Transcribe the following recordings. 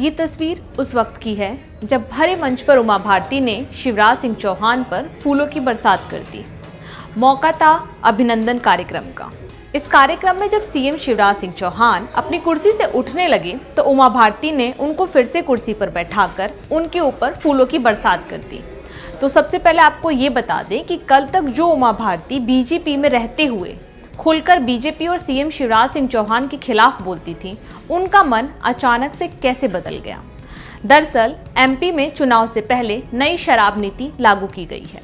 ये तस्वीर उस वक्त की है जब भरे मंच पर उमा भारती ने शिवराज सिंह चौहान पर फूलों की बरसात कर दी। मौका था अभिनंदन कार्यक्रम का। इस कार्यक्रम में जब सीएम शिवराज सिंह चौहान अपनी कुर्सी से उठने लगे तो उमा भारती ने उनको फिर से कुर्सी पर बैठाकर उनके ऊपर फूलों की बरसात कर दी। तो सबसे पहले आपको ये बता दें कि कल तक जो उमा भारती बीजेपी में रहते हुए खुलकर बीजेपी और सीएम शिवराज सिंह चौहान के खिलाफ बोलती थी, उनका मन अचानक से कैसे बदल गया। दरअसल एमपी में चुनाव से पहले नई शराब नीति लागू की गई है।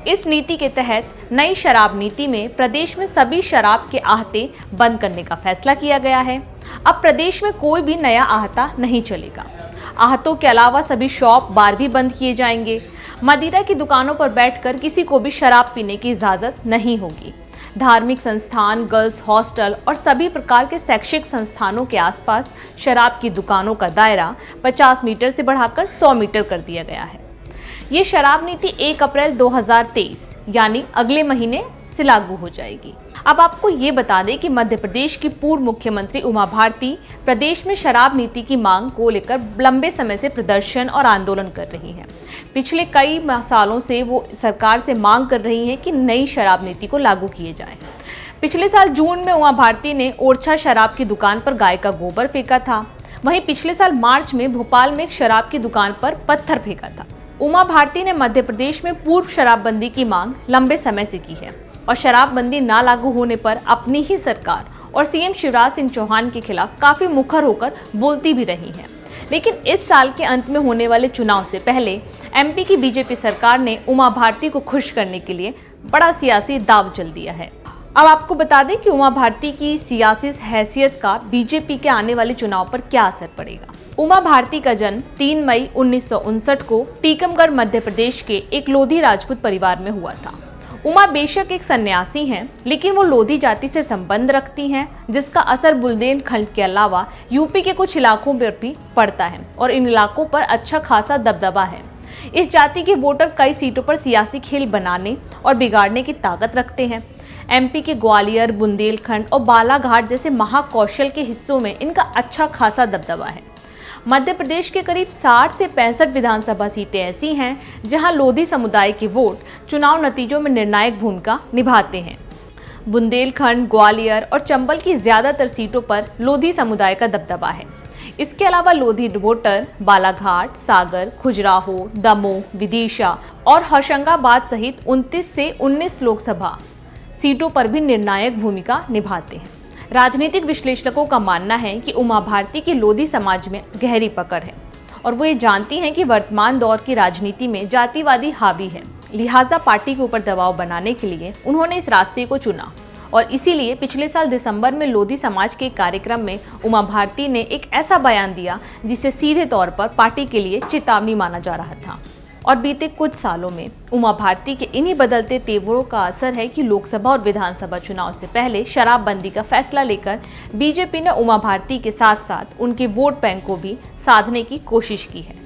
इस नीति के तहत नई शराब नीति में प्रदेश में सभी शराब के आहते बंद करने का फैसला किया गया है। अब प्रदेश में कोई भी नया आहता नहीं चलेगा। आहतों के अलावा सभी शॉप बार भी बंद किए जाएंगे। मदिरा की दुकानों पर बैठकर किसी को भी शराब पीने की इजाजत नहीं होगी। धार्मिक संस्थान, गर्ल्स हॉस्टल और सभी प्रकार के शैक्षिक संस्थानों के आसपास शराब की दुकानों का दायरा 50 मीटर से बढ़ाकर 100 मीटर कर दिया गया है। ये शराब नीति 1 अप्रैल 2023 यानी अगले महीने से लागू हो जाएगी। अब आपको ये बता दें कि मध्य प्रदेश की पूर्व मुख्यमंत्री उमा भारती प्रदेश में शराब नीति की मांग को लेकर लंबे समय से प्रदर्शन और आंदोलन कर रही हैं। पिछले कई सालों से वो सरकार से मांग कर रही हैं कि नई शराब नीति को लागू किए जाए। पिछले साल जून में उमा भारती ने ओरछा शराब की दुकान पर गाय का गोबर फेंका था। वहीं पिछले साल मार्च में भोपाल में एक शराब की दुकान पर पत्थर फेंका था। उमा भारती ने मध्य प्रदेश में पूर्व शराबबंदी की मांग लंबे समय से की है और शराबबंदी ना लागू होने पर अपनी ही सरकार और सीएम शिवराज सिंह चौहान के खिलाफ काफी मुखर होकर बोलती भी रही है। लेकिन इस साल के अंत में होने वाले चुनाव से पहले एमपी की बीजेपी सरकार ने उमा भारती को खुश करने के लिए बड़ा सियासी दांव चल दिया है। अब आपको बता दें कि उमा भारती की सियासी हैसियत का बीजेपी के आने वाले चुनाव पर क्या असर पड़ेगा। उमा भारती का जन्म 3 मई 1959 को टीकमगढ़ मध्य प्रदेश के एक लोधी राजपूत परिवार में हुआ था। उमा बेशक एक सन्यासी हैं, लेकिन वो लोधी जाति से संबंध रखती हैं, जिसका असर बुंदेलखंड के अलावा यूपी के कुछ इलाकों पर भी पड़ता है और इन इलाकों पर अच्छा खासा दबदबा है। इस जाति के वोटर कई सीटों पर सियासी खेल बनाने और बिगाड़ने की ताकत रखते हैं। एमपी के ग्वालियर, बुंदेलखंड और बालाघाट जैसे महाकौशल के हिस्सों में इनका अच्छा खासा दबदबा है। मध्य प्रदेश के करीब 60 से 65 विधानसभा सीटें ऐसी हैं जहां लोधी समुदाय के वोट चुनाव नतीजों में निर्णायक भूमिका निभाते हैं। बुंदेलखंड, ग्वालियर और चंबल की ज्यादातर सीटों पर लोधी समुदाय का दबदबा है। इसके अलावा लोधी वोटर बालाघाट, सागर, खजुराहो, दमोह, विदिशा और होशंगाबाद सहित 29 से 19 लोकसभा सीटों पर भी निर्णायक भूमिका निभाते हैं। राजनीतिक विश्लेषकों का मानना है कि उमा भारती की लोधी समाज में गहरी पकड़ है और वो ये जानती हैं कि वर्तमान दौर की राजनीति में जातिवादी हावी है। लिहाजा पार्टी के ऊपर दबाव बनाने के लिए उन्होंने इस रास्ते को चुना और इसीलिए पिछले साल दिसंबर में लोधी समाज के कार्यक्रम में उमा भारती ने एक ऐसा बयान दिया जिसे सीधे तौर पर पार्टी के लिए चेतावनी माना जा रहा था। और बीते कुछ सालों में उमा भारती के इन्हीं बदलते तेवरों का असर है कि लोकसभा और विधानसभा चुनाव से पहले शराबबंदी का फैसला लेकर बीजेपी ने उमा भारती के साथ साथ उनके वोट बैंक को भी साधने की कोशिश की है।